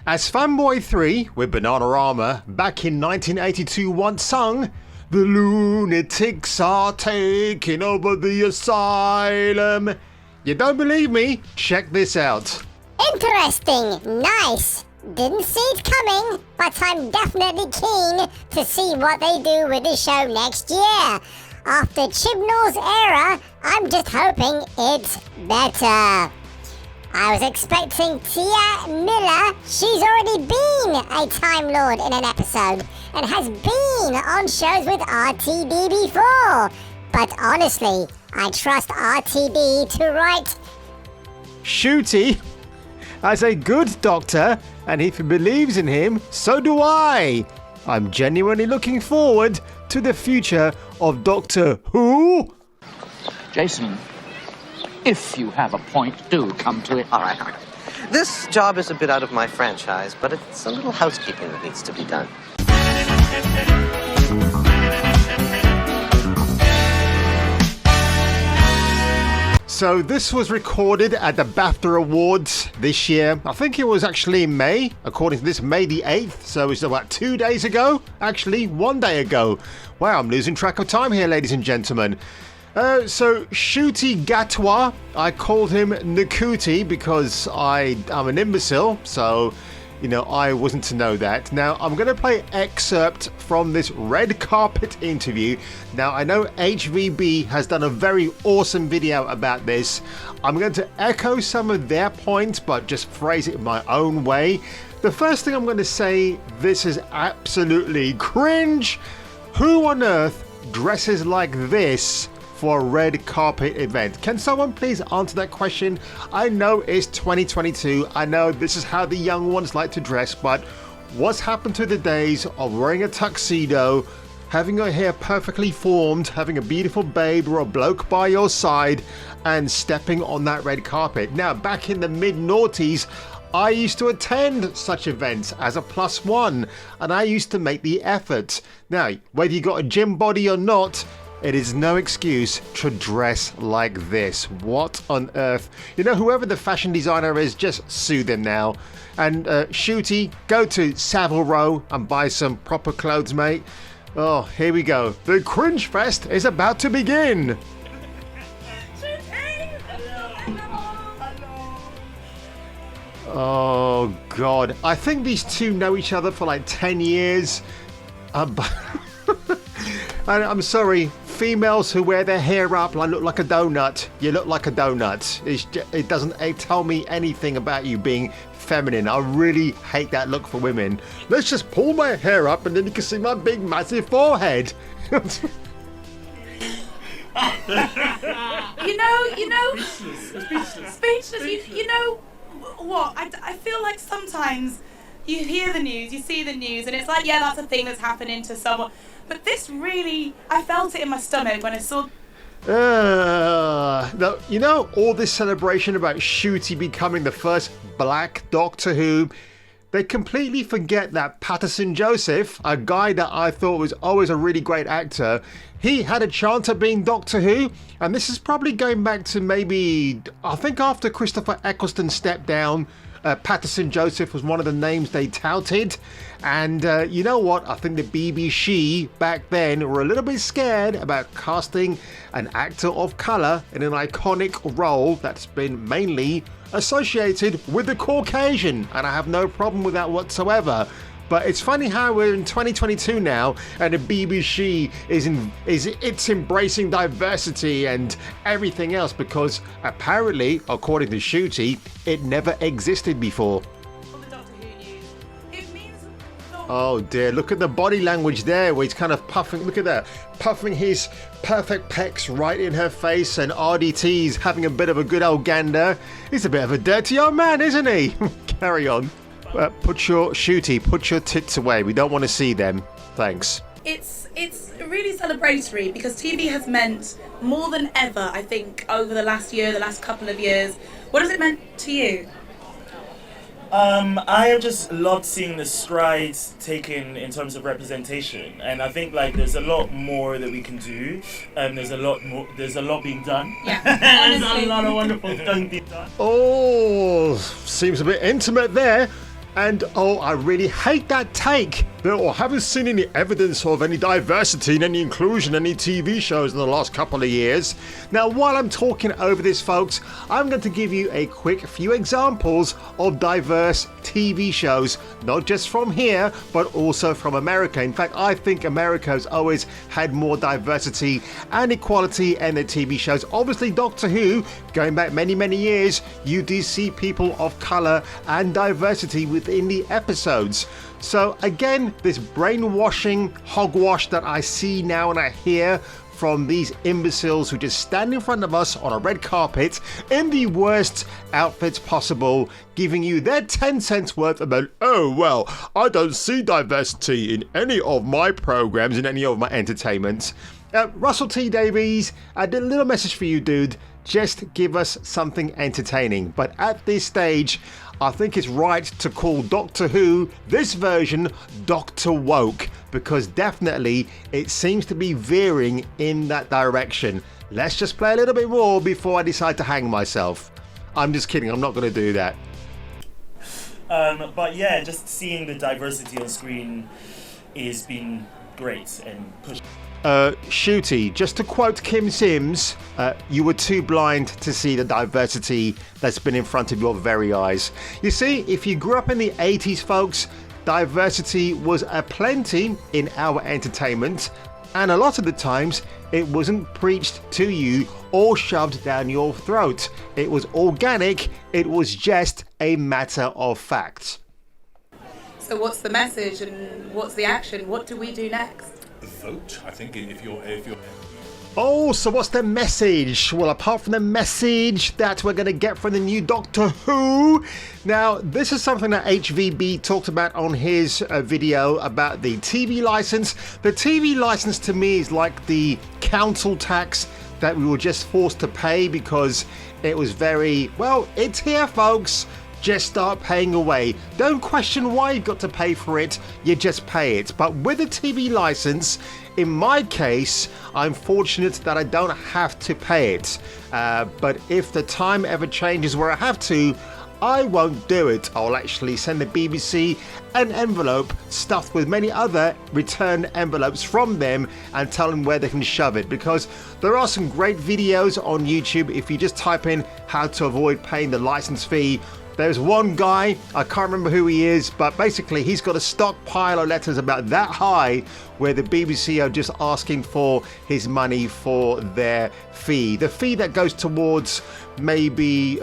As Fanboy 3 with Bananarama back in 1982 once sung, "The lunatics are taking over the asylum." You don't believe me? Check this out. Interesting. Nice. Didn't see it coming, but I'm definitely keen to see what they do with the show next year. After Chibnall's era, I'm just hoping it's better. I was expecting Tia Miller. She's already been a Time Lord in an episode and has been on shows with RTD before. But honestly, I trust RTD to write Shooty as a good doctor, and if he believes in him, so do I. I'm genuinely looking forward to the future of Doctor Who. Jason, if you have a point, do come to it. All right. This job is a bit out of my franchise, but it's a little housekeeping that needs to be done. So this was recorded at the BAFTA Awards this year. I think it was actually in May, according to this, May the 8th. So it's about 2 days ago. Actually, 1 day ago. Wow, I'm losing track of time here, ladies and gentlemen. So Shooty Gatwa, I called him Nakuti because I'm an imbecile. So, I wasn't to know that. Now, I'm going to play excerpt from this red carpet interview. Now, I know HVB has done a very awesome video about this. I'm going to echo some of their points, but just phrase it in my own way. The first thing I'm going to say, this is absolutely cringe. Who on earth dresses like this for a red carpet event? Can someone please answer that question? I know it's 2022. I know this is how the young ones like to dress, but what's happened to the days of wearing a tuxedo, having your hair perfectly formed, having a beautiful babe or a bloke by your side, and stepping on that red carpet? Now, back in the mid-noughties, I used to attend such events as a +1, and I used to make the effort. Now, whether you got a gym body or not, it is no excuse to dress like this. What on earth? Whoever the fashion designer is, just sue them now. And Shooty, go to Savile Row and buy some proper clothes, mate. Oh, here we go. The Cringe Fest is about to begin. Oh, God. I think these two know each other for like 10 years. I'm sorry, females who wear their hair up and look like a donut. You look like a donut. It doesn't tell me anything about you being feminine. I really hate that look for women. Let's just pull my hair up and then you can see my big massive forehead. Speechless. You know what? I feel like sometimes you hear the news, you see the news, and it's like, yeah, that's a thing that's happening to someone. But this really, I felt it in my stomach when I saw. All this celebration about Shooty becoming the first black Doctor Who, they completely forget that Patterson Joseph, a guy that I thought was always a really great actor, he had a chance at being Doctor Who, and this is probably going back to maybe, I think after Christopher Eccleston stepped down, Patterson Joseph was one of the names they touted. And you know what? I think the BBC back then were a little bit scared about casting an actor of colour in an iconic role that's been mainly associated with the Caucasian. And I have no problem with that whatsoever. But it's funny how we're in 2022 now, and the BBC it's embracing diversity and everything else because apparently, according to Shooty, it never existed before. Oh dear, look at the body language there where he's kind of puffing, look at that, puffing his perfect pecs right in her face, and RDT's having a bit of a good old gander. He's a bit of a dirty old man, isn't he? Carry on. Put your tits away. We don't want to see them. Thanks. It's really celebratory because TV has meant more than ever, I think, over the last year, the last couple of years. What has it meant to you? I have just loved seeing the strides taken in terms of representation, and I think there's a lot more that we can do. There's a lot being done. Yeah, there's a lot of wonderful things being done. Oh, seems a bit intimate there. And oh, I really hate that take. I haven't seen any evidence of any diversity and any inclusion in any TV shows in the last couple of years. Now, while I'm talking over this, folks, I'm going to give you a quick few examples of diverse TV shows, not just from here, but also from America. In fact, I think America has always had more diversity and equality in their TV shows. Obviously, Doctor Who, going back many, many years, you do see people of color and diversity within the episodes. So again, this brainwashing hogwash that I see now and I hear from these imbeciles who just stand in front of us on a red carpet in the worst outfits possible, giving you their 10 cents worth about, oh, well, I don't see diversity in any of my programs, in any of my entertainment. Russell T Davies, I did a little message for you, dude. Just give us something entertaining. But at this stage, I think it's right to call Doctor Who, this version, Doctor Woke, because definitely it seems to be veering in that direction. Let's just play a little bit more before I decide to hang myself. I'm just kidding, I'm not going to do that. But yeah, just seeing the diversity on screen is been great and pushed. Shooty, just to quote Kim Sims, you were too blind to see the diversity that's been in front of your very eyes. You see, if you grew up in the 80s, folks, diversity was aplenty in our entertainment, and a lot of the times it wasn't preached to you or shoved down your throat. It was organic, it was just a matter of fact. So what's the message and what's the action? What do we do next? Vote, I think, if you're Oh, so what's the message? Well, apart from the message that we're going to get from the new Doctor Who, now this is something that HVB talked about on his video about the TV license. The TV license to me is like the council tax that we were just forced to pay because it was very, well, it's here, folks. Just start paying away. Don't question why you've got to pay for it, you just pay it. But with a TV license, in my case, I'm fortunate that I don't have to pay it. But if the time ever changes where I have to, I won't do it. I'll actually send the BBC an envelope stuffed with many other return envelopes from them and tell them where they can shove it, because there are some great videos on YouTube. If you just type in how to avoid paying the license fee, there's one guy, I can't remember who he is, but basically he's got a stockpile of letters about that high where the BBC are just asking for his money for their fee. The fee that goes towards maybe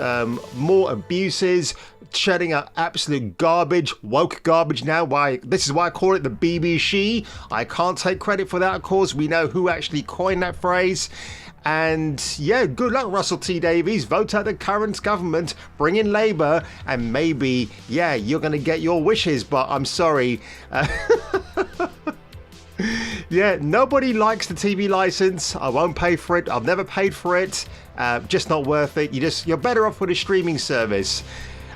more abuses, shutting out absolute garbage, woke garbage now. This is why I call it the BBC. I can't take credit for that, of course. We know who actually coined that phrase. And yeah, good luck, Russell T Davies. Vote out the current government, bring in Labour, and maybe, yeah, you're going to get your wishes. But I'm sorry. Yeah, nobody likes the TV license. I won't pay for it. I've never paid for it. Just not worth it. You're better off with a streaming service.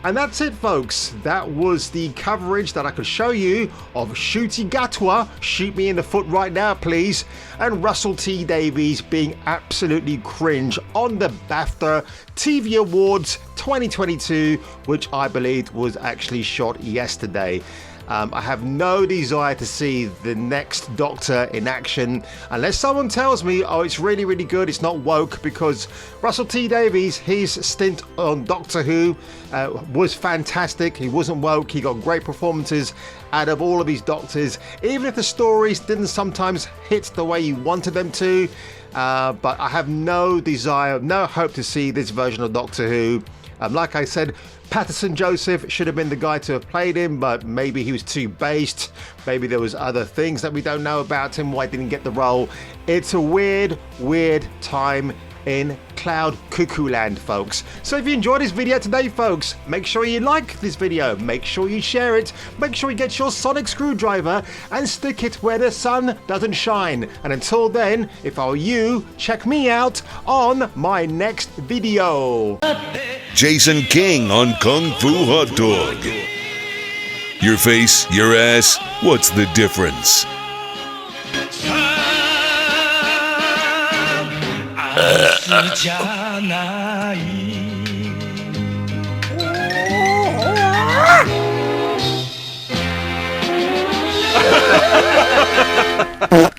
And that's it, folks. That was the coverage that I could show you of Shooty Gatwa, shoot me in the foot right now, please, and Russell T Davies being absolutely cringe on the BAFTA TV Awards 2022, which I believe was actually shot yesterday. I have no desire to see the next Doctor in action unless someone tells me, oh, it's really, really good, it's not woke, because Russell T Davies, his stint on Doctor Who was fantastic. He wasn't woke. He got great performances out of all of his Doctors, even if the stories didn't sometimes hit the way you wanted them to. But I have no desire, no hope to see this version of Doctor Who. Like I said, Patterson Joseph should have been the guy to have played him, but maybe he was too based. Maybe there was other things that we don't know about him, why he didn't get the role. It's a weird, weird time in Cloud Cuckoo Land, folks. So if you enjoyed this video today, folks, make sure you like this video, make sure you share it, make sure you get your sonic screwdriver and stick it where the sun doesn't shine. And until then, if I were you, check me out on my next video. Jason King on Kung Fu Hot Dog. Your face, your ass, what's the difference?